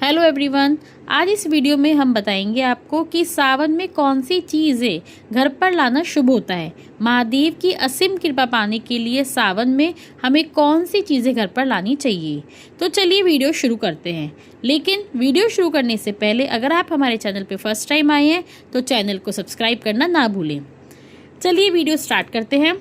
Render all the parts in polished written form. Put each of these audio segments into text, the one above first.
Hello everyone, आज इस video में हम बताएंगे आपको कि सावन में कौन सी चीज़ें घर पर लाना शुभ होता है। महादेव की असीम कृपा पाने के लिए सावन में हमें कौन सी चीज़ें घर पर लानी चाहिए। तो चलिए वीडियो शुरू करते हैं। लेकिन वीडियो शुरू करने से पहले अगर आप हमारे चैनल पर फर्स्ट टाइम आए हैं तो चैनल को सब्सक्राइब करना ना भूलें। चलिए वीडियो स्टार्ट करते हैं।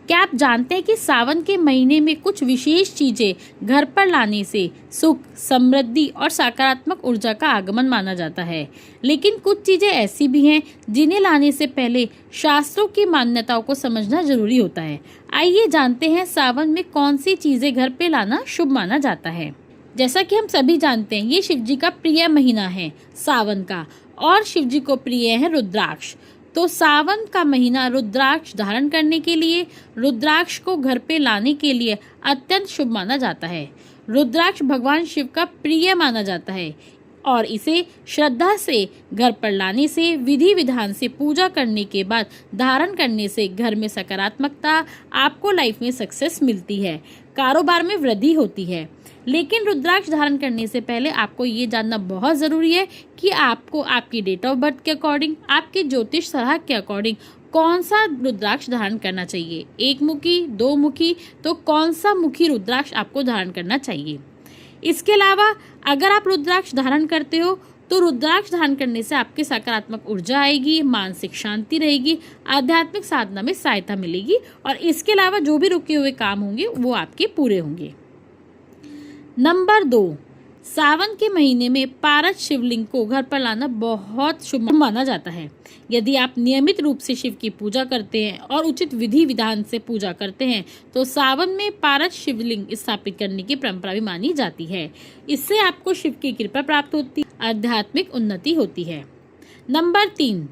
क्या आप जानते हैं कि सावन के महीने में कुछ विशेष चीजें घर पर लाने से सुख, समृद्धि और सकारात्मक ऊर्जा का आगमन माना जाता है। लेकिन कुछ चीजें ऐसी भी हैं जिन्हें लाने से पहले शास्त्रों की मान्यताओं को समझना जरूरी होता है। आइए जानते हैं सावन में कौन सी चीजें घर पे लाना शुभ माना जाता है। जैसा कि हम सभी जानते हैं, ये शिव जी का प्रिय महीना है सावन का, और शिव जी को प्रिय है रुद्राक्ष। तो सावन का महीना रुद्राक्ष धारण करने के लिए, रुद्राक्ष को घर पे लाने के लिए अत्यंत शुभ माना जाता है। रुद्राक्ष भगवान शिव का प्रिय माना जाता है और इसे श्रद्धा से घर पर लाने से, विधि विधान से पूजा करने के बाद धारण करने से घर में सकारात्मकता, आपको लाइफ में सक्सेस मिलती है, कारोबार में वृद्धि होती है। लेकिन रुद्राक्ष धारण करने से पहले आपको ये जानना बहुत ज़रूरी है कि आपको आपकी डेट ऑफ बर्थ के अकॉर्डिंग, आपके ज्योतिष सलाह के अकॉर्डिंग कौन सा रुद्राक्ष धारण करना चाहिए। एक मुखी, दो मुखी, तो कौन सा मुखी रुद्राक्ष आपको धारण करना चाहिए। इसके अलावा अगर आप रुद्राक्ष धारण करते हो तो रुद्राक्ष धारण करने से आपकी सकारात्मक ऊर्जा आएगी, मानसिक शांति रहेगी, आध्यात्मिक साधना में सहायता मिलेगी और इसके अलावा जो भी रुके हुए काम होंगे वो आपके पूरे होंगे। नंबर 2, सावन के महीने में पारस शिवलिंग को घर पर लाना बहुत शुभ माना जाता है। यदि आप नियमित रूप से शिव की पूजा करते हैं और उचित विधि विधान से पूजा करते हैं तो सावन में पारस शिवलिंग स्थापित करने की परंपरा भी मानी जाती है। इससे आपको शिव की कृपा प्राप्त होती है, आध्यात्मिक उन्नति होती है। नंबर 3,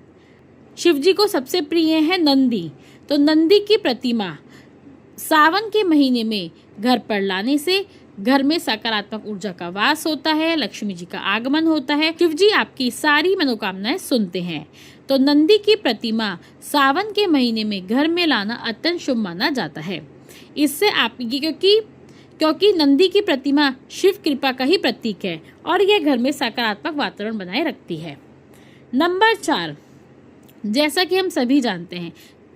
शिव जी को सबसे प्रिय है नंदी। तो नंदी की प्रतिमा सावन के महीने में घर पर लाने से घर में सकारात्मक ऊर्जा का वास होता है, लक्ष्मी जी का आगमन होता है, शिव जी आपकी सारी मनोकामनाएं सुनते हैं। तो नंदी की प्रतिमा सावन के महीने में घर में लाना अत्यंत शुभ माना जाता है। इससे आप क्योंकि नंदी की प्रतिमा शिव कृपा का ही प्रतीक है और यह घर में सकारात्मक वातावरण बनाए रखती है। नंबर 4, जैसा कि हम सभी जानते हैं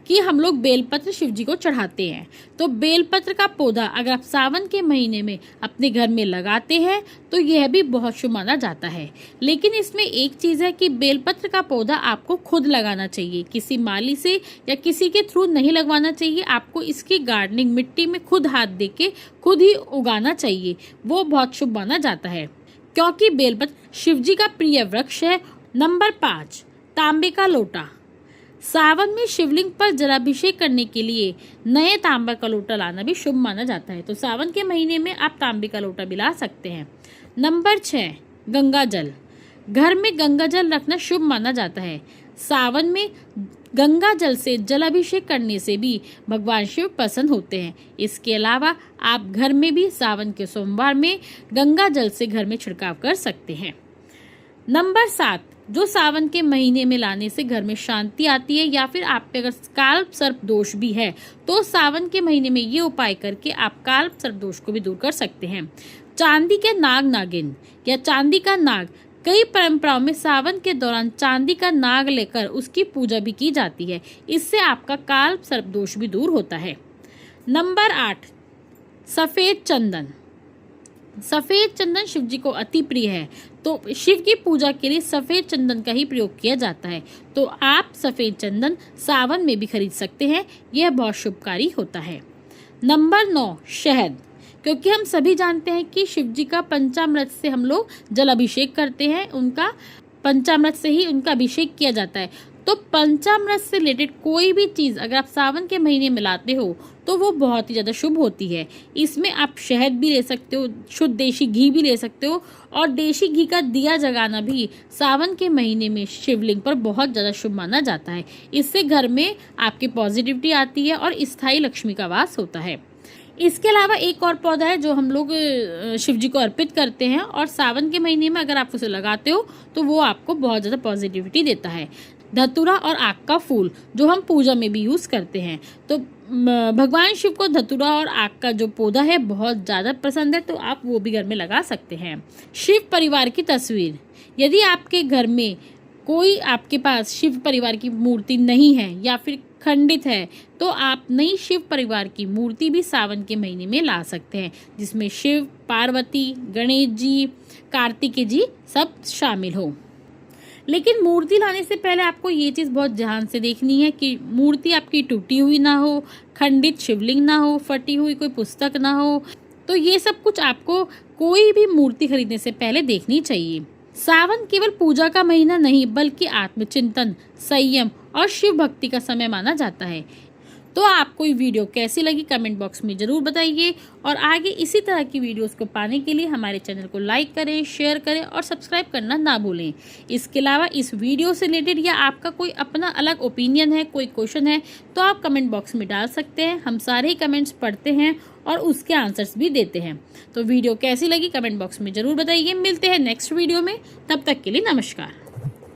कि हम लोग बेलपत्र शिव जी को चढ़ाते हैं। तो बेलपत्र का पौधा अगर आप सावन के महीने में अपने घर में लगाते हैं तो यह भी बहुत शुभ माना जाता है। लेकिन इसमें एक चीज़ है कि बेलपत्र का पौधा आपको खुद लगाना चाहिए, किसी माली से या किसी के थ्रू नहीं लगवाना चाहिए। आपको इसकी गार्डनिंग मिट्टी में खुद हाथ दे के खुद ही उगाना चाहिए, वो बहुत शुभ माना जाता है क्योंकि बेलपत्र शिव जी का प्रिय वृक्ष है। नंबर 5, तांबे का लोटा। सावन में शिवलिंग पर जलाभिषेक करने के लिए नए तांबा का लोटा लाना भी शुभ माना जाता है। तो सावन के महीने में आप तांबे का लोटा भी ला सकते हैं। नंबर 6, गंगा जल। घर में गंगा जल रखना शुभ माना जाता है। सावन में गंगा जल से जलाभिषेक करने से भी भगवान शिव प्रसन्न होते हैं। इसके अलावा आप घर में भी सावन के सोमवार में गंगा जल से घर में छिड़काव कर सकते हैं। नंबर 7, जो सावन के महीने में लाने से घर में शांति आती है या फिर आप पे अगर काल सर्प दोष भी है तो सावन के महीने में ये उपाय करके आप काल सर्प दोष को भी दूर कर सकते हैं। चांदी के नाग नागिन या चांदी का नाग, कई परंपराओं में सावन के दौरान चांदी का नाग लेकर उसकी पूजा भी की जाती है। इससे आपका काल सर्प दोष भी दूर होता है। नंबर 8, सफेद चंदन। सफेद चंदन शिव जी को अति प्रिय है, तो शिव की पूजा के लिए सफेद चंदन का ही प्रयोग किया जाता है। तो आप सफेद चंदन सावन में भी खरीद सकते हैं, यह बहुत शुभकारी होता है। नंबर 9, शहद। क्योंकि हम सभी जानते हैं कि शिव जी का पंचामृत से हम लोग जल अभिषेक करते हैं, उनका पंचामृत से ही उनका अभिषेक किया जाता है। तो पंचामृत से रिलेटेड कोई भी चीज़ अगर आप सावन के महीने में लाते हो तो वो बहुत ही ज़्यादा शुभ होती है। इसमें आप शहद भी ले सकते हो, शुद्ध देशी घी भी ले सकते हो और देशी घी का दिया जगाना भी सावन के महीने में शिवलिंग पर बहुत ज़्यादा शुभ माना जाता है। इससे घर में आपकी पॉजिटिविटी आती है और स्थायी लक्ष्मी का वास होता है। इसके अलावा एक और पौधा है जो हम लोग शिव जी को अर्पित करते हैं और सावन के महीने में अगर आप उसे लगाते हो तो वो आपको बहुत ज़्यादा पॉजिटिविटी देता है। धतूरा और आक का फूल जो हम पूजा में भी यूज़ करते हैं। तो भगवान शिव को धतूरा और आक का जो पौधा है बहुत ज़्यादा पसंद है, तो आप वो भी घर में लगा सकते हैं। शिव परिवार की तस्वीर, यदि आपके घर में कोई आपके पास शिव परिवार की मूर्ति नहीं है या फिर खंडित है, तो आप नई शिव परिवार की मूर्ति भी सावन के महीने में ला सकते हैं, जिसमें शिव, पार्वती, गणेश जी, कार्तिकेय जी सब शामिल हो। लेकिन मूर्ति लाने से पहले आपको ये चीज़ बहुत ध्यान से देखनी है कि मूर्ति आपकी टूटी हुई ना हो, खंडित शिवलिंग ना हो, फटी हुई कोई पुस्तक ना हो। तो ये सब कुछ आपको कोई भी मूर्ति खरीदने से पहले देखनी चाहिए। सावन केवल पूजा का महीना नहीं बल्कि आत्मचिंतन, संयम और शिव भक्ति का समय माना जाता है। तो आपको ये वीडियो कैसी लगी कमेंट बॉक्स में ज़रूर बताइए, और आगे इसी तरह की वीडियोस को पाने के लिए हमारे चैनल को लाइक करें, शेयर करें और सब्सक्राइब करना ना भूलें। इसके अलावा इस वीडियो से रिलेटेड या आपका कोई अपना अलग ओपिनियन है, कोई क्वेश्चन है, तो आप कमेंट बॉक्स में डाल सकते हैं। हम सारे ही कमेंट्स पढ़ते हैं और उसके आंसर्स भी देते हैं। तो वीडियो कैसी लगी कमेंट बॉक्स में ज़रूर बताइए। मिलते हैं नेक्स्ट वीडियो में, तब तक के लिए नमस्कार।